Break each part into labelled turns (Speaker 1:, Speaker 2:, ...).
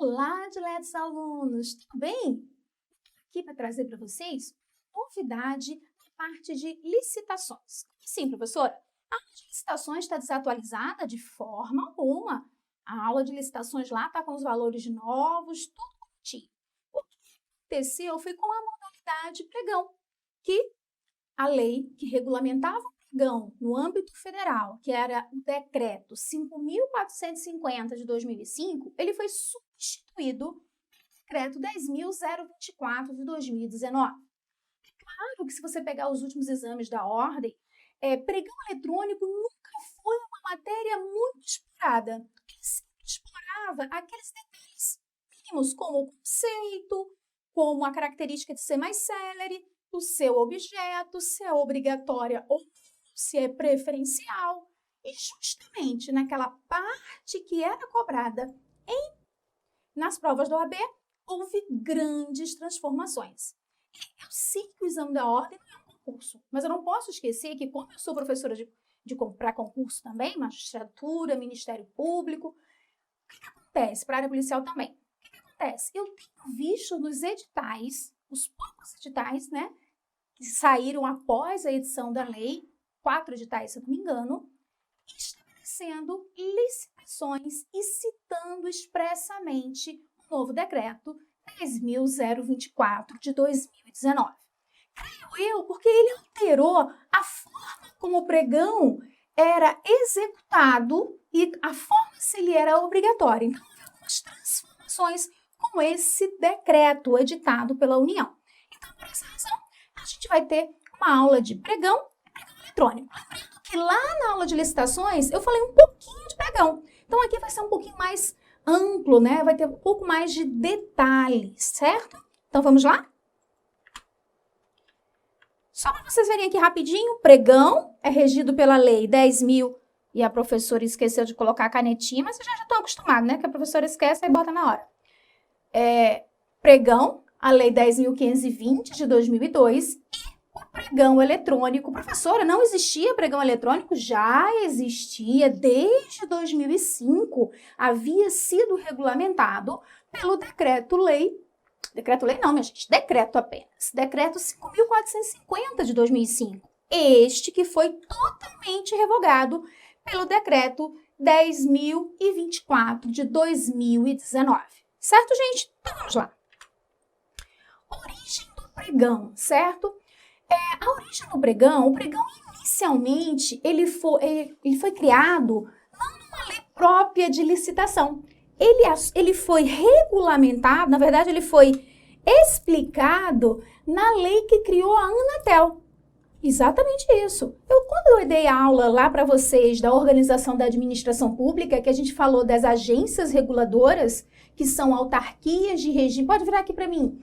Speaker 1: Olá, diletos alunos, tudo bem? Aqui para trazer para vocês novidade na parte de licitações. Sim, professora, a aula de licitações está desatualizada de forma alguma. A aula de licitações lá está com os valores novos, tudo bonitinho. O que aconteceu foi com a modalidade pregão, que a lei que regulamentava o pregão no âmbito federal, que era o decreto 5.450 de 2005, ele foi substituído pelo decreto 10.024 de 2019. É claro que se você pegar os últimos exames da ordem, pregão eletrônico nunca foi uma matéria muito explorada. Ele sempre explorava aqueles detalhes mínimos, como o conceito, como a característica de ser mais célere, o seu objeto, se é obrigatória ou se é preferencial. E justamente naquela parte que era cobrada nas provas da OAB, houve grandes transformações. Eu sei que o exame da ordem não é um concurso, mas eu não posso esquecer que, como eu sou professora para concurso também, magistratura, Ministério Público, o que acontece para a área policial também? O que acontece? Eu tenho visto nos editais, os poucos editais, né, que saíram após a edição da lei, 4 editais, se eu não me engano, estabelecendo licitações e citando expressamente o novo decreto 10.024 de 2019. Creio eu, porque ele alterou a forma como o pregão era executado e a forma se ele era obrigatório. Então, houve algumas transformações com esse decreto editado pela União. Então, por essa razão, a gente vai ter uma aula de pregão e pregão eletrônico. Lembrando que lá na aula de licitações eu falei um pouquinho de pregão. Então, aqui vai ser um pouquinho mais amplo, né? Vai ter um pouco mais de detalhes, certo? Então, vamos lá? Só para vocês verem aqui rapidinho, pregão é regido pela lei 10.000, e a professora esqueceu de colocar a canetinha, mas vocês já estão acostumados, né? Que a professora esquece e bota na hora. Pregão, a lei 10.520 de 2002, e o pregão eletrônico. Professora, não existia pregão eletrônico? Já existia desde 2005. Havia sido regulamentado pelo decreto-lei não, minha gente, decreto apenas. Decreto 5.450 de 2005. Este que foi totalmente revogado pelo decreto 10.024 de 2019. Certo, gente? Então, vamos lá. Origem do pregão, certo? A origem do pregão, o pregão inicialmente, ele foi criado não numa lei própria de licitação. Ele foi regulamentado, na verdade, ele foi explicado na lei que criou a Anatel. Exatamente isso. Quando eu dei aula lá para vocês da organização da administração pública, que a gente falou das agências reguladoras, que são autarquias de regime, pode virar aqui para mim,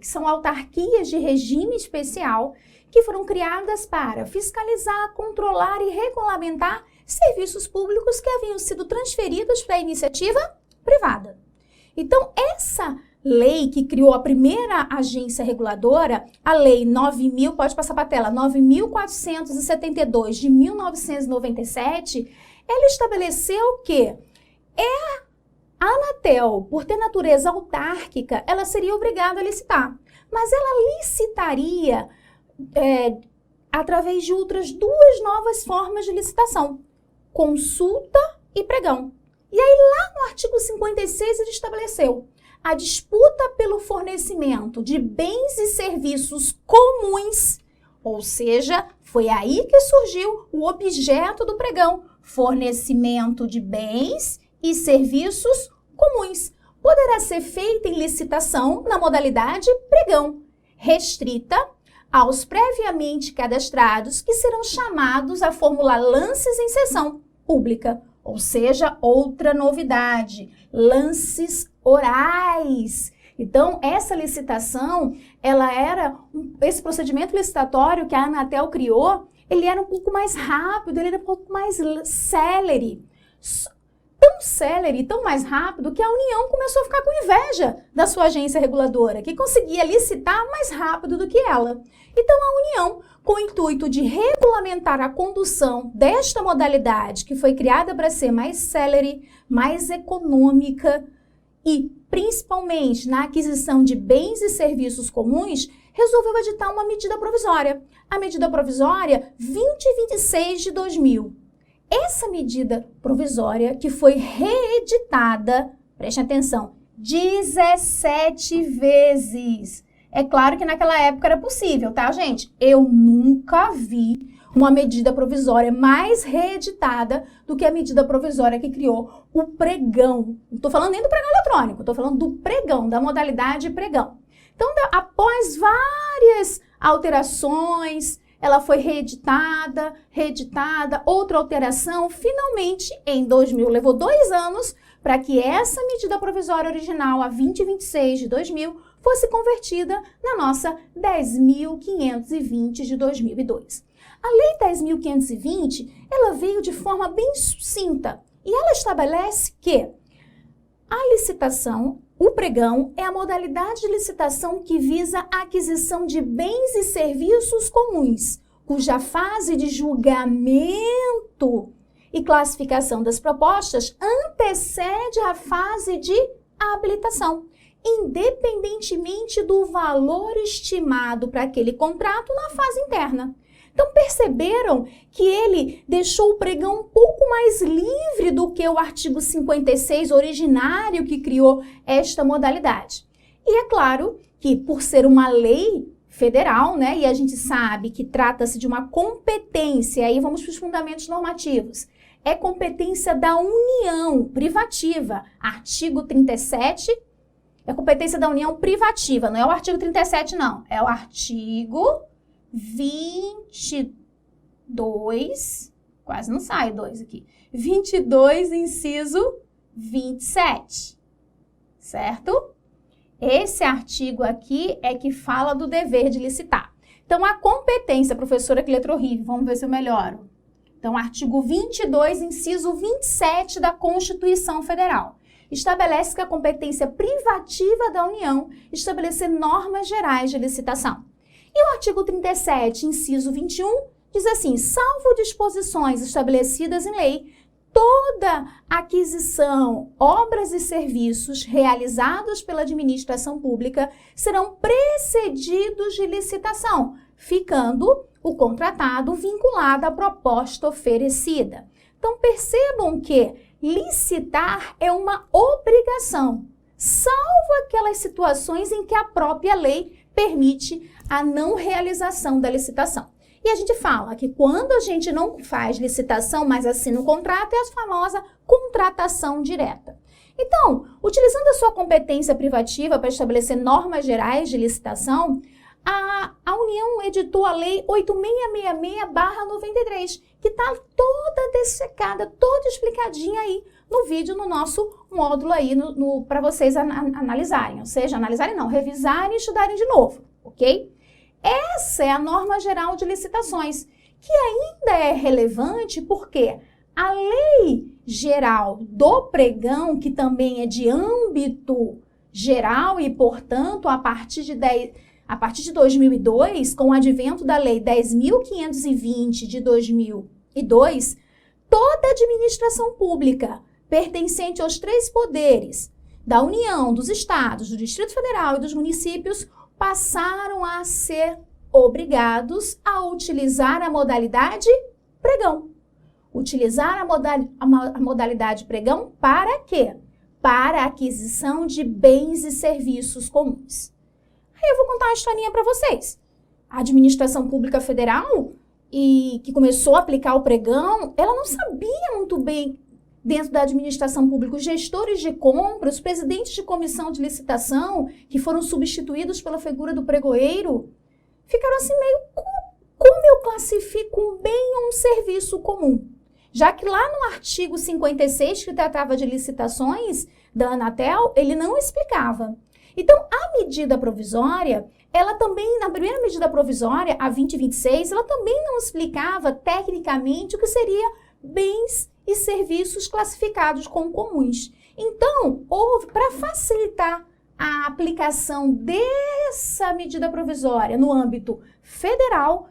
Speaker 1: que são autarquias de regime especial, que foram criadas para fiscalizar, controlar e regulamentar serviços públicos que haviam sido transferidos para a iniciativa privada. Então, essa lei que criou a primeira agência reguladora, a lei 9.000, pode passar para a tela, 9.472 de 1997, ela estabeleceu que a Anatel, por ter natureza autárquica, ela seria obrigada a licitar. Mas ela licitaria através de outras 2 novas formas de licitação, consulta e pregão. E aí, lá no artigo 56, ele estabeleceu a disputa pelo fornecimento de bens e serviços comuns, ou seja, foi aí que surgiu o objeto do pregão, fornecimento de bens e serviços comuns. Poderá ser feita em licitação na modalidade pregão, restrita aos previamente cadastrados que serão chamados a formular lances em sessão pública. Ou seja, outra novidade, lances orais. Então, essa licitação, esse procedimento licitatório que a Anatel criou, ele era um pouco mais rápido, ele era um pouco mais célere. Tão célere, tão mais rápido, que a União começou a ficar com inveja da sua agência reguladora, que conseguia licitar mais rápido do que ela. Então, a União, com o intuito de regulamentar a condução desta modalidade, que foi criada para ser mais célere, mais econômica e principalmente na aquisição de bens e serviços comuns, resolveu editar uma medida provisória, a medida provisória 2026 de 2000. Essa medida provisória, que foi reeditada, preste atenção, 17 vezes. É claro que naquela época era possível, tá, gente? Eu nunca vi uma medida provisória mais reeditada do que a medida provisória que criou o pregão. Não estou falando nem do pregão eletrônico, estou falando do pregão, da modalidade pregão. Então, após várias alterações, ela foi reeditada, outra alteração, finalmente, em 2000, levou 2 anos para que essa medida provisória original, a 2026 de 2000, fosse convertida na nossa 10.520 de 2002. A Lei 10.520, ela veio de forma bem sucinta e ela estabelece que a licitação, o pregão, é a modalidade de licitação que visa a aquisição de bens e serviços comuns, cuja fase de julgamento e classificação das propostas antecede a fase de habilitação, independentemente do valor estimado para aquele contrato na fase interna. Então, perceberam que ele deixou o pregão um pouco mais livre do que o artigo 56 originário que criou esta modalidade. E é claro que, por ser uma lei federal, né, e a gente sabe que trata-se de uma competência, aí vamos para os fundamentos normativos, é competência da União privativa, artigo 37, é competência da União privativa, não é o artigo 37 não, é o artigo 22, quase não sai 2 aqui, 22, inciso 27, certo? Esse artigo aqui é que fala do dever de licitar. Então, a competência, professora que letra horrível, vamos ver se eu melhoro. Então, artigo 22, inciso 27 da Constituição Federal. Estabelece que a competência privativa da União estabelecer normas gerais de licitação. E o artigo 37, inciso 21, diz assim, salvo disposições estabelecidas em lei, toda aquisição, obras e serviços realizados pela administração pública serão precedidos de licitação, ficando o contratado vinculado à proposta oferecida. Então, percebam que licitar é uma obrigação, salvo aquelas situações em que a própria lei permite a não realização da licitação. E a gente fala que quando a gente não faz licitação, mas assina um contrato, é a famosa contratação direta. Então, utilizando a sua competência privativa para estabelecer normas gerais de licitação, a União editou a Lei 8666/93, que está toda dessecada, toda explicadinha aí no vídeo, no nosso módulo aí, para vocês analisarem. Ou seja, analisarem não, revisarem e estudarem de novo, ok? Essa é a norma geral de licitações, que ainda é relevante porque a Lei Geral do Pregão, que também é de âmbito geral e, portanto, a partir de 2002, com o advento da Lei 10.520 de 2002, toda a administração pública pertencente aos 3 poderes, da União, dos Estados, do Distrito Federal e dos municípios, passaram a ser obrigados a utilizar a modalidade pregão. Utilizar a modalidade pregão para quê? Para a aquisição de bens e serviços comuns. Aí eu vou contar uma historinha para vocês. A administração pública federal, que começou a aplicar o pregão, ela não sabia muito bem, dentro da administração pública, os gestores de compra, os presidentes de comissão de licitação, que foram substituídos pela figura do pregoeiro, ficaram assim meio, como eu classifico um bem ou um serviço comum? Já que lá no artigo 56, que tratava de licitações da Anatel, ele não explicava. Então, a medida provisória, ela também, na primeira medida provisória, a 2026, ela também não explicava tecnicamente o que seria bens e serviços classificados como comuns. Então, houve, para facilitar a aplicação dessa medida provisória no âmbito federal,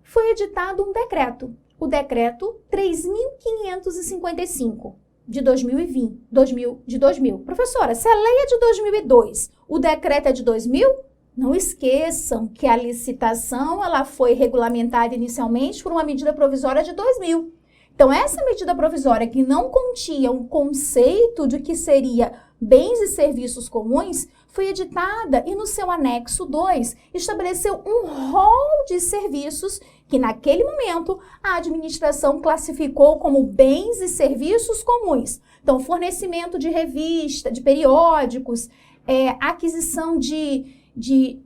Speaker 1: foi editado um decreto, o decreto 3.555. de 2000. Professora, se a lei é de 2002, o decreto é de 2000? Não esqueçam que a licitação ela foi regulamentada inicialmente por uma medida provisória de 2000. Então, essa medida provisória que não continha um conceito de que seria bens e serviços comuns, foi editada e no seu anexo 2 estabeleceu um rol de serviços que naquele momento a administração classificou como bens e serviços comuns. Então, fornecimento de revista, de periódicos, aquisição de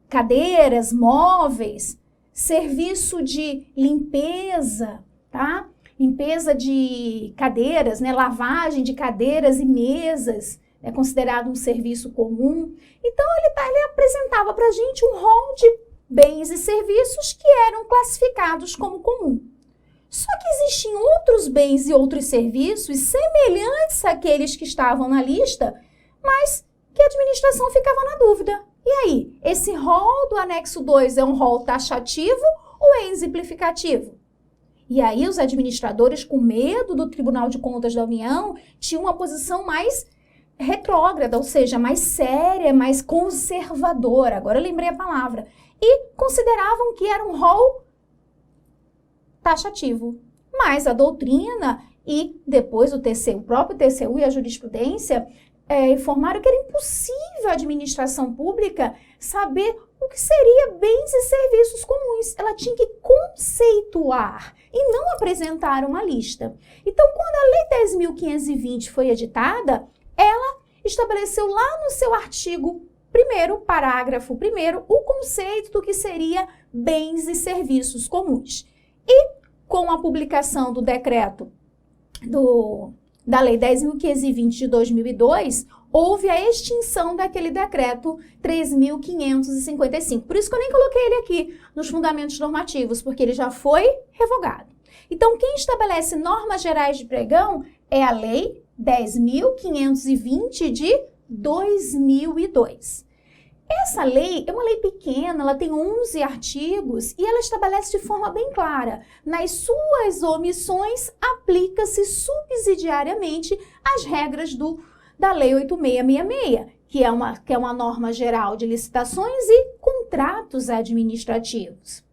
Speaker 1: cadeiras, móveis, serviço de limpeza, tá? Limpeza de cadeiras, né? Lavagem de cadeiras e mesas, é considerado um serviço comum. Então, ele apresentava para a gente um rol de bens e serviços que eram classificados como comum. Só que existem outros bens e outros serviços semelhantes àqueles que estavam na lista, mas que a administração ficava na dúvida. E aí, esse rol do anexo 2 é um rol taxativo ou é exemplificativo? E aí, os administradores, com medo do Tribunal de Contas da União, tinham uma posição mais retrógrada, ou seja, mais séria, mais conservadora. Agora eu lembrei a palavra. E consideravam que era um rol taxativo. Mas a doutrina e depois o próprio TCU e a jurisprudência informaram que era impossível a administração pública saber o que seria bens e serviços comuns. Ela tinha que conceituar e não apresentar uma lista. Então, quando a Lei 10.520 foi editada, ela estabeleceu lá no seu artigo 1º, parágrafo 1º, o conceito do que seria bens e serviços comuns. E com a publicação do decreto da Lei 10.520 de 2002, houve a extinção daquele decreto 3.555. Por isso que eu nem coloquei ele aqui nos fundamentos normativos, porque ele já foi revogado. Então, quem estabelece normas gerais de pregão é a Lei 10.520 de 2002. Essa lei é uma lei pequena, ela tem 11 artigos e ela estabelece de forma bem clara. Nas suas omissões, aplica-se subsidiariamente as regras da Lei 8.666, que é uma norma geral de licitações e contratos administrativos.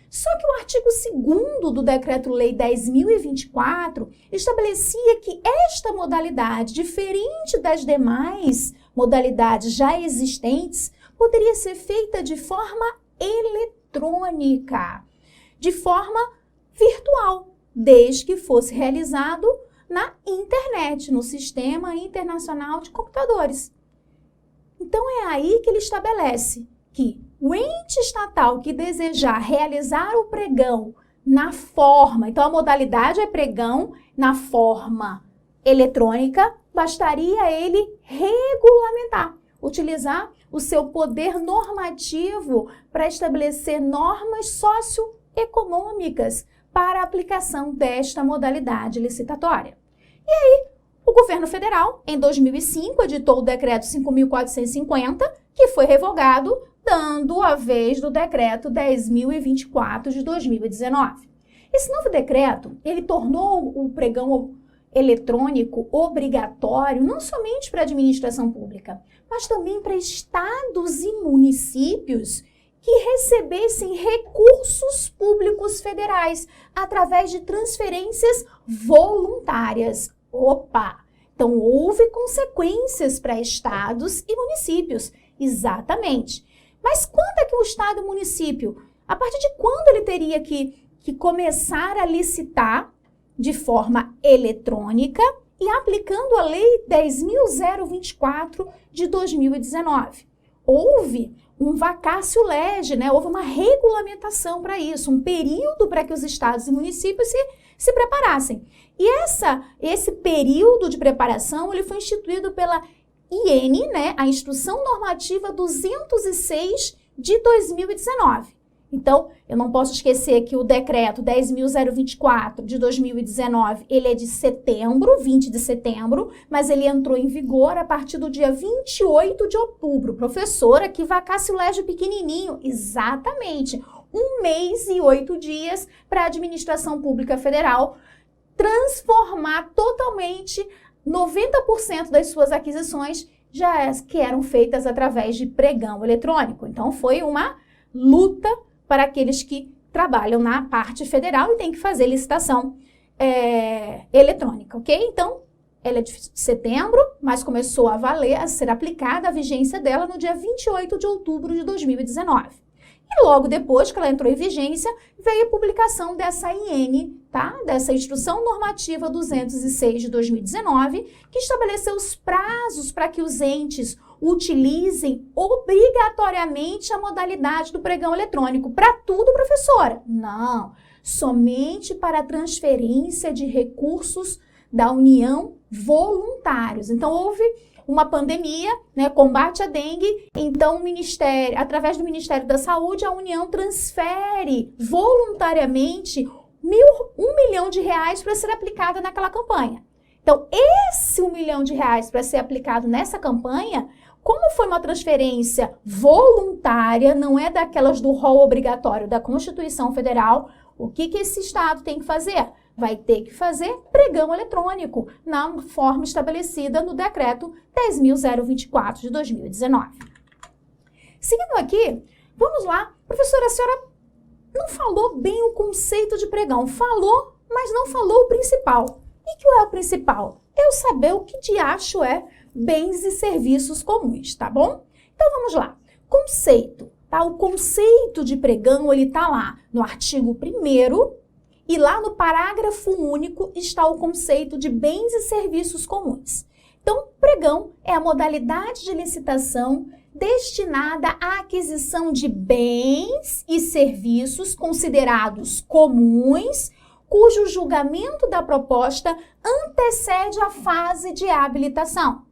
Speaker 1: Só que o artigo 2º do Decreto-Lei 10.024 estabelecia que esta modalidade, diferente das demais modalidades já existentes, poderia ser feita de forma eletrônica, de forma virtual, desde que fosse realizado na internet, no Sistema Internacional de Computadores. Então, é aí que ele estabelece que o ente estatal que desejar realizar o pregão na forma, então a modalidade é pregão na forma eletrônica, bastaria ele regulamentar, utilizar o seu poder normativo para estabelecer normas socioeconômicas para a aplicação desta modalidade licitatória. E aí, o governo federal, em 2005, editou o decreto 5.450, que foi revogado, dando a vez do decreto 10.024 de 2019. Esse novo decreto, ele tornou o pregão eletrônico obrigatório não somente para a administração pública, mas também para estados e municípios que recebessem recursos públicos federais através de transferências voluntárias. Opa! Então, houve consequências para estados e municípios, exatamente. Mas quando é que o estado e o município, a partir de quando ele teria que começar a licitar de forma eletrônica e aplicando a Lei 10.024 de 2019? Houve um vacatio legis, né? Houve uma regulamentação para isso, um período para que os estados e municípios se preparassem. E esse período de preparação ele foi instituído pela IN, né? A Instrução Normativa 206 de 2019. Então, eu não posso esquecer que o decreto 10.024 de 2019, ele é de setembro, 20 de setembro, mas ele entrou em vigor a partir do dia 28 de outubro. Professora, que vacatio legis pequenininho. Exatamente, 1 mês e 8 dias para a administração pública federal transformar totalmente 90% das suas aquisições que eram feitas através de pregão eletrônico. Então, foi uma luta para aqueles que trabalham na parte federal e tem que fazer licitação eletrônica, ok? Então, ela é de setembro, mas começou a valer, a ser aplicada a vigência dela no dia 28 de outubro de 2019. E logo depois que ela entrou em vigência, veio a publicação dessa IN, tá? Dessa Instrução Normativa 206 de 2019, que estabeleceu os prazos para que os entes utilizem obrigatoriamente a modalidade do pregão eletrônico. Para tudo, professora? Não, somente para a transferência de recursos da União voluntários. Então, houve uma pandemia, né, combate à dengue, então o Ministério, através do Ministério da Saúde, a União transfere voluntariamente R$1 milhão para ser aplicada naquela campanha. Então, esse R$1 milhão para ser aplicado nessa campanha, como foi uma transferência voluntária, não é daquelas do rol obrigatório da Constituição Federal, o que esse Estado tem que fazer? Vai ter que fazer pregão eletrônico na forma estabelecida no Decreto 10.024 de 2019. Seguindo aqui, vamos lá. Professora, a senhora não falou bem o conceito de pregão. Falou, mas não falou o principal. E que é o principal? Eu saber o que diacho é bens e serviços comuns, tá bom? Então, vamos lá. Conceito, tá? O conceito de pregão, ele tá lá no artigo 1º, e lá no parágrafo único está o conceito de bens e serviços comuns. Então, pregão é a modalidade de licitação destinada à aquisição de bens e serviços considerados comuns, cujo julgamento da proposta antecede a fase de habilitação.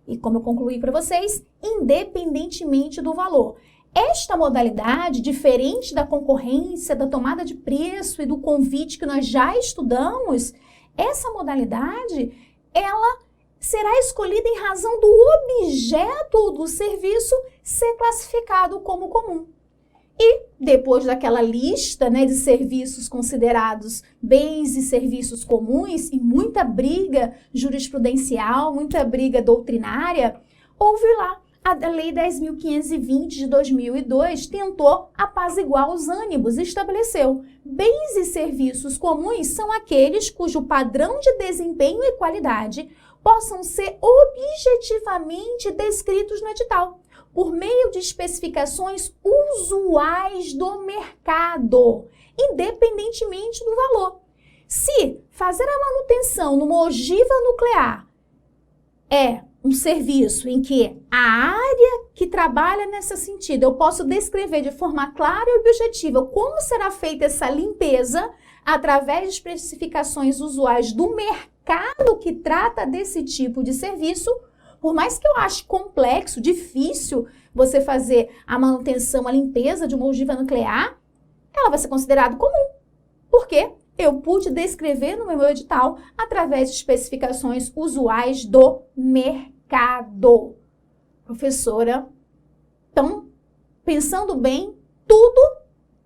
Speaker 1: E como eu concluí para vocês, independentemente do valor. Esta modalidade, diferente da concorrência, da tomada de preço e do convite que nós já estudamos, essa modalidade, ela será escolhida em razão do objeto ou do serviço ser classificado como comum. E depois daquela lista, né, de serviços considerados bens e serviços comuns e muita briga jurisprudencial, muita briga doutrinária, houve lá a Lei 10.520 de 2002 tentou apaziguar os ânimos e estabeleceu: bens e serviços comuns são aqueles cujo padrão de desempenho e qualidade possam ser objetivamente descritos no edital, por meio de especificações usuais do mercado, independentemente do valor. Se fazer a manutenção numa ogiva nuclear é um serviço em que a área que trabalha nesse sentido, eu posso descrever de forma clara e objetiva como será feita essa limpeza através de especificações usuais do mercado que trata desse tipo de serviço. Por mais que eu ache complexo, difícil você fazer a manutenção, a limpeza de uma ogiva nuclear, ela vai ser considerada comum. Por quê? Eu pude descrever no meu edital através de especificações usuais do mercado. Professora, então, pensando bem, tudo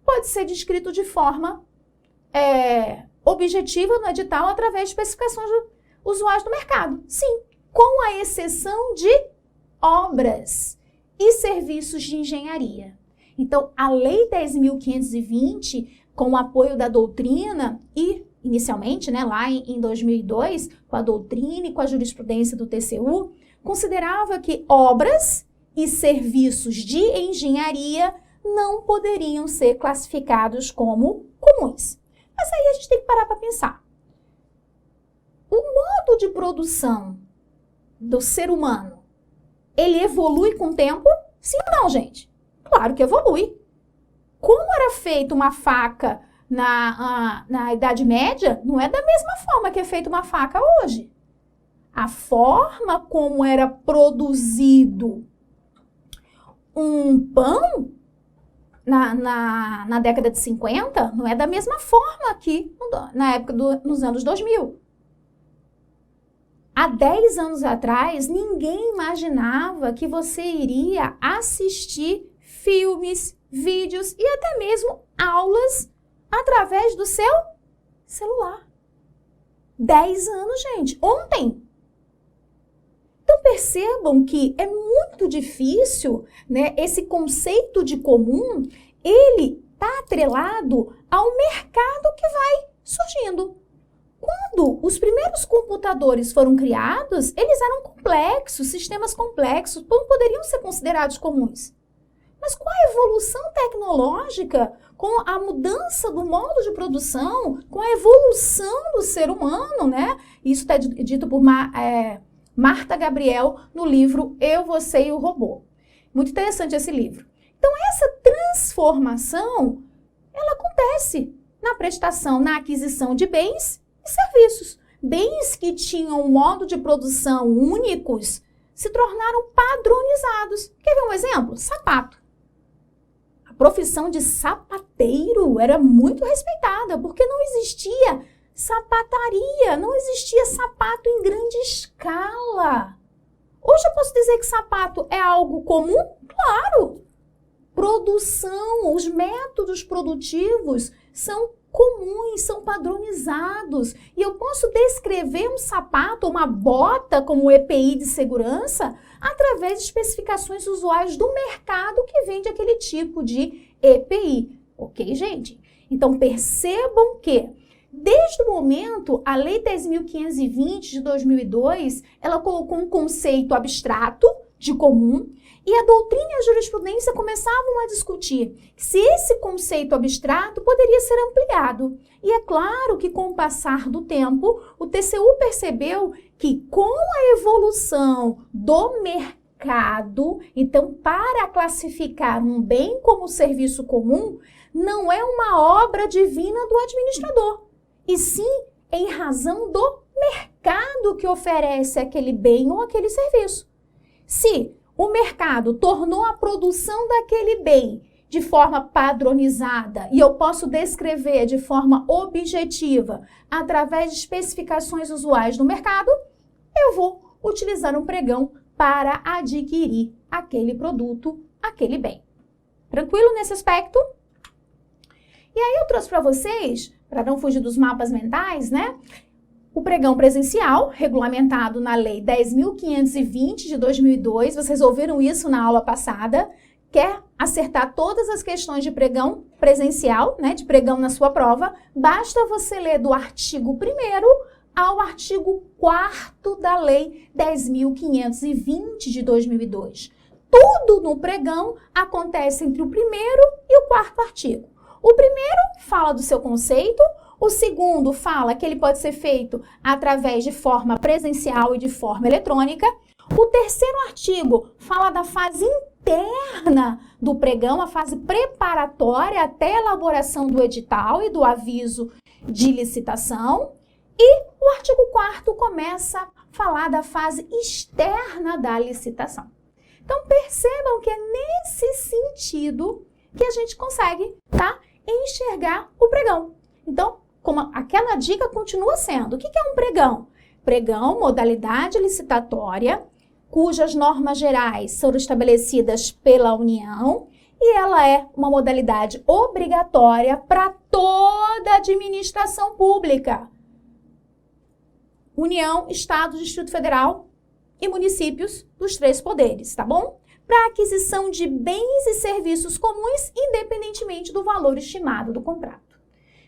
Speaker 1: pode ser descrito de forma objetiva no edital através de especificações usuais do mercado. Sim, com a exceção de obras e serviços de engenharia. Então, a Lei 10.520, com o apoio da doutrina e, inicialmente, né, lá em 2002, com a doutrina e com a jurisprudência do TCU, considerava que obras e serviços de engenharia não poderiam ser classificados como comuns. Mas aí a gente tem que parar para pensar. O modo de produção do ser humano, ele evolui com o tempo? Sim ou não, gente? Claro que evolui. Como era feita uma faca na Idade Média, não é da mesma forma que é feita uma faca hoje. A forma como era produzido um pão na década de 50 não é da mesma forma aqui na época nos anos 2000. Há 10 anos atrás, ninguém imaginava que você iria assistir filmes, vídeos e até mesmo aulas através do seu celular. 10 anos, gente. Ontem. Então, percebam que é muito difícil, né? Esse conceito de comum, ele está atrelado ao mercado que vai surgindo. Quando os primeiros computadores foram criados, eles eram complexos, sistemas complexos, não poderiam ser considerados comuns. Mas com a evolução tecnológica, com a mudança do modo de produção, com a evolução do ser humano, né? Isso está dito por Marta Gabriel no livro Eu, Você e o Robô. Muito interessante esse livro. Então, essa transformação, ela acontece na prestação, na aquisição de bens e serviços. Bens que tinham um modo de produção únicos se tornaram padronizados. Quer ver um exemplo? Sapato. A profissão de sapateiro era muito respeitada, porque não existia sapataria, não existia sapato em grande escala. Hoje eu posso dizer que sapato é algo comum? Claro! Produção, os métodos produtivos são comuns, são padronizados. E eu posso descrever um sapato, uma bota como EPI de segurança através de especificações usuais do mercado que vende aquele tipo de EPI. Ok, gente? Então, percebam que desde o momento, a Lei 10.520 de 2002, ela colocou um conceito abstrato de comum e a doutrina e a jurisprudência começavam a discutir se esse conceito abstrato poderia ser ampliado. E é claro que com o passar do tempo, o TCU percebeu que com a evolução do mercado, então para classificar um bem como serviço comum, não é uma obra divina do administrador, e sim em razão do mercado que oferece aquele bem ou aquele serviço. Se o mercado tornou a produção daquele bem de forma padronizada e eu posso descrever de forma objetiva através de especificações usuais do mercado, eu vou utilizar um pregão para adquirir aquele produto, aquele bem. Tranquilo nesse aspecto? E aí eu trouxe para vocês, para não fugir dos mapas mentais, né? O pregão presencial, regulamentado na Lei 10.520 de 2002, vocês ouviram isso na aula passada. Quer acertar todas as questões de pregão presencial, né, de pregão na sua prova, basta você ler do artigo 1º ao artigo 4º da Lei 10.520 de 2002. Tudo no pregão acontece entre o 1º e o 4º artigo. O primeiro fala do seu conceito, o segundo fala que ele pode ser feito através de forma presencial e de forma eletrônica. O terceiro artigo fala da fase interna do pregão, a fase preparatória até a elaboração do edital e do aviso de licitação. E o artigo 4º começa a falar da fase externa da licitação. Então, percebam que é nesse sentido que a gente consegue, tá, enxergar o pregão. Então, como aquela dica continua sendo, o que é um pregão? Pregão, modalidade licitatória, cujas normas gerais são estabelecidas pela União e ela é uma modalidade obrigatória para toda a administração pública. União, Estado, Distrito Federal e municípios dos 3 poderes, tá bom? Para aquisição de bens e serviços comuns, independentemente do valor estimado do contrato.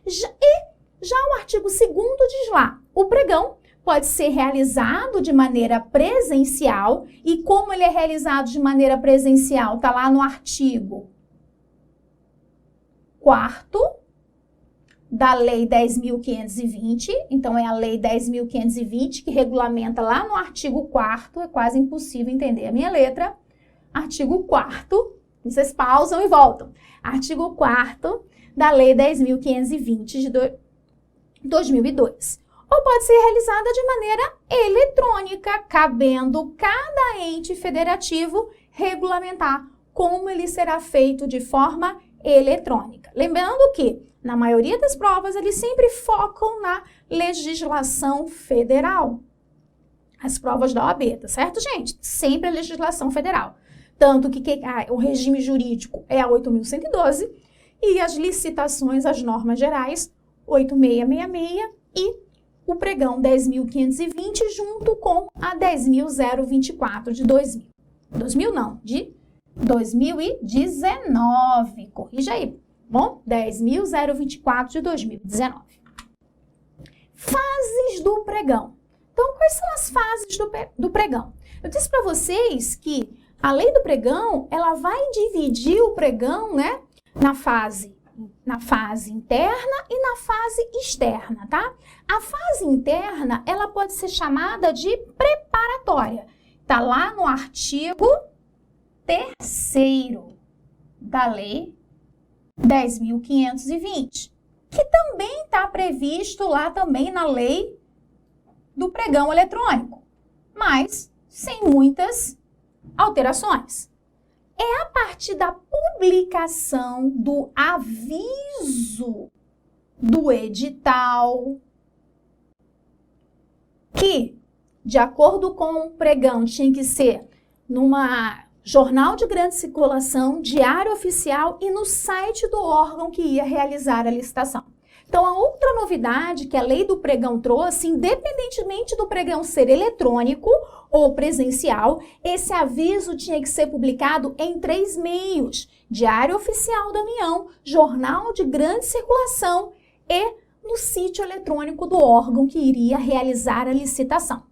Speaker 1: Já o artigo 2º diz lá, o pregão pode ser realizado de maneira presencial, e como ele é realizado de maneira presencial, está lá no artigo 4º da Lei 10.520, então é a Lei 10.520 que regulamenta lá no artigo 4º, é quase impossível entender a minha letra, artigo 4º, vocês pausam e voltam, artigo 4º da Lei 10.520 de 2002. Ou pode ser realizada de maneira eletrônica, cabendo cada ente federativo regulamentar como ele será feito de forma eletrônica. Lembrando que, na maioria das provas, eles sempre focam na legislação federal. As provas da OAB, tá certo, gente? Sempre a legislação federal. Tanto que o regime jurídico é a 8.112 e as licitações, as normas gerais, 8.666 e o pregão 10.520 junto com a 10.024 de 2000. 2000 não, de 2019. Corrija aí. Bom, 10.024 de 2019. Fases do pregão. Então, quais são as fases do pregão? Eu disse para vocês que a lei do pregão, ela vai dividir o pregão, né, na fase interna e na fase externa, tá? A fase interna, ela pode ser chamada de preparatória. Tá lá no artigo 3º da lei 10.520, que também está previsto lá também na lei do pregão eletrônico, mas sem muitas alterações. É a partir da publicação do aviso do edital que, de acordo com o pregão, tinha que ser numa jornal de grande circulação, diário oficial e no site do órgão que ia realizar a licitação. Então, a outra novidade que a lei do pregão trouxe, independentemente do pregão ser eletrônico ou presencial, esse aviso tinha que ser publicado em 3 meios: Diário Oficial da União, Jornal de Grande Circulação e no sítio eletrônico do órgão que iria realizar a licitação.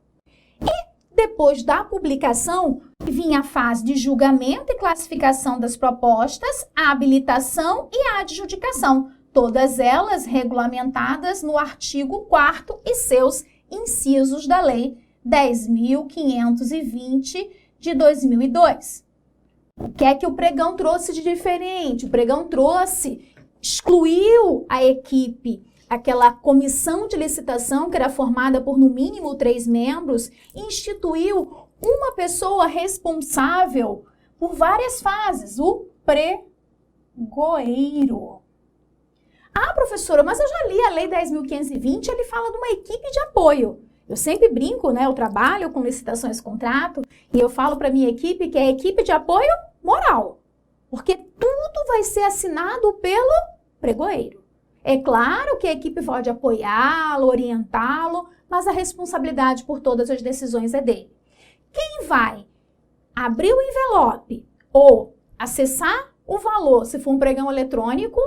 Speaker 1: E depois da publicação, vinha a fase de julgamento e classificação das propostas, a habilitação e a adjudicação, todas elas regulamentadas no artigo 4º e seus incisos da Lei 10.520 de 2002. O que é que o pregão trouxe de diferente? O pregão excluiu a equipe, aquela comissão de licitação que era formada por no mínimo 3 membros, e instituiu uma pessoa responsável por várias fases, o pregoeiro. Ah, professora, mas eu já li a Lei 10.520, ele fala de uma equipe de apoio. Eu sempre brinco, né? Eu trabalho com licitações e contrato e eu falo para minha equipe que é a equipe de apoio moral, porque tudo vai ser assinado pelo pregoeiro. É claro que a equipe pode apoiá-lo, orientá-lo, mas a responsabilidade por todas as decisões é dele. Quem vai abrir o envelope ou acessar o valor, se for um pregão eletrônico,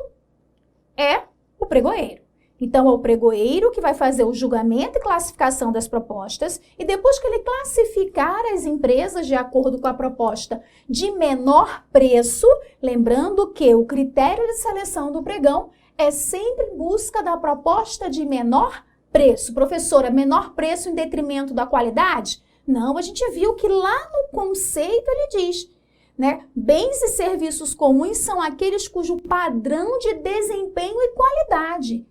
Speaker 1: é o pregoeiro. Então, é o pregoeiro que vai fazer o julgamento e classificação das propostas e depois que ele classificar as empresas de acordo com a proposta de menor preço, lembrando que o critério de seleção do pregão é sempre em busca da proposta de menor preço. Professora, menor preço em detrimento da qualidade? Não, a gente viu que lá no conceito ele diz, né? Bens e serviços comuns são aqueles cujo padrão de desempenho e qualidade.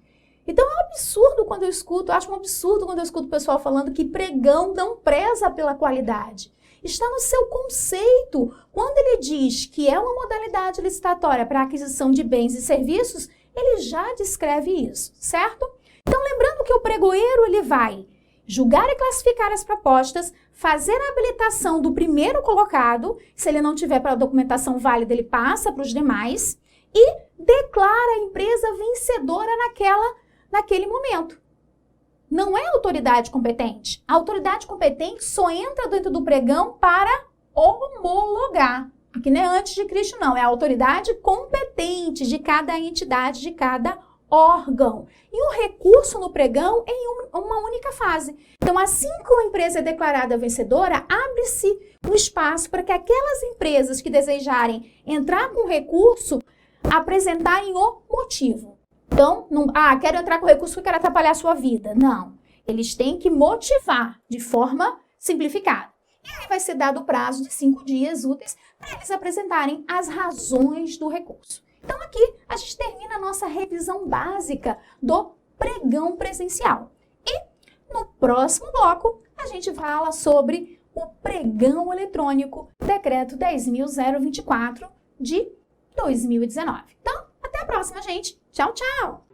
Speaker 1: Então é um absurdo quando eu escuto, acho um absurdo quando eu escuto o pessoal falando que pregão não preza pela qualidade. Está no seu conceito. Quando ele diz que é uma modalidade licitatória para aquisição de bens e serviços, ele já descreve isso, certo? Então, lembrando que o pregoeiro ele vai julgar e classificar as propostas, fazer a habilitação do primeiro colocado, se ele não tiver para a documentação válida, ele passa para os demais e declara a empresa vencedora naquele momento. Não é a autoridade competente. A autoridade competente só entra dentro do pregão para homologar. Aqui não é antes de Cristo, não. É a autoridade competente de cada entidade, de cada órgão. E o recurso no pregão é em uma única fase. Então, assim que uma empresa é declarada vencedora, abre-se um espaço para que aquelas empresas que desejarem entrar com recurso apresentarem o motivo. Então, quero entrar com recurso porque quero atrapalhar a sua vida. Não. Eles têm que motivar de forma simplificada. E aí vai ser dado o prazo de 5 dias úteis para eles apresentarem as razões do recurso. Então, aqui a gente termina a nossa revisão básica do pregão presencial. E no próximo bloco, a gente fala sobre o pregão eletrônico, decreto 10.024 de 2019. Então, até a próxima, gente. Tchau, tchau!